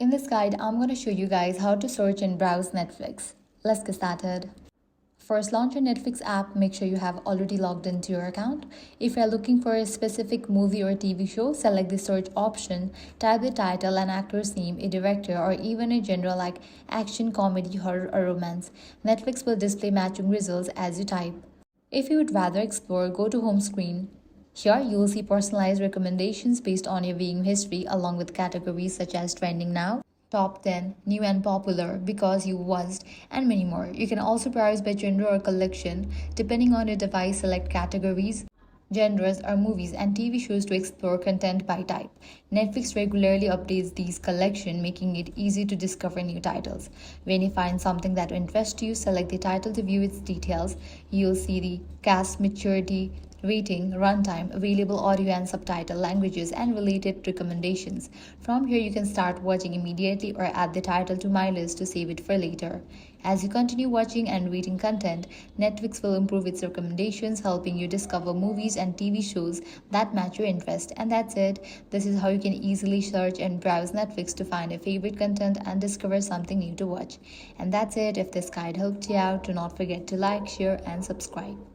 In this guide, I'm going to show you guys how to search and browse Netflix. Let's get started. First, launch your Netflix app. Make sure you have already logged into your account. If you're looking for a specific movie or TV show, select the search option, type the title, an actor's name, a director, or even a genre like action, comedy, horror, or romance. Netflix will display matching results as you type. If you would rather explore, go to home screen. Here, you will see personalized recommendations based on your viewing history, along with categories such as trending now, top 10, new and popular, because you watched, and many more. You can also browse by genre or collection. Depending on your device, select categories, genres, or movies and TV shows to explore content by type. Netflix regularly updates these collection, making it easy to discover new titles. When you find something that interests you, select the title to view its details. You'll see the cast, maturity, rating, runtime, available audio and subtitle languages, and related recommendations. From here, you can start watching immediately or add the title to my list to save it for later. As you continue watching and reading content, Netflix will improve its recommendations, helping you discover movies and TV shows that match your interest. And that's it. This is how you can easily search and browse Netflix to find your favorite content and discover something new to watch. And that's it. If this guide helped you out, do not forget to like, share, and subscribe.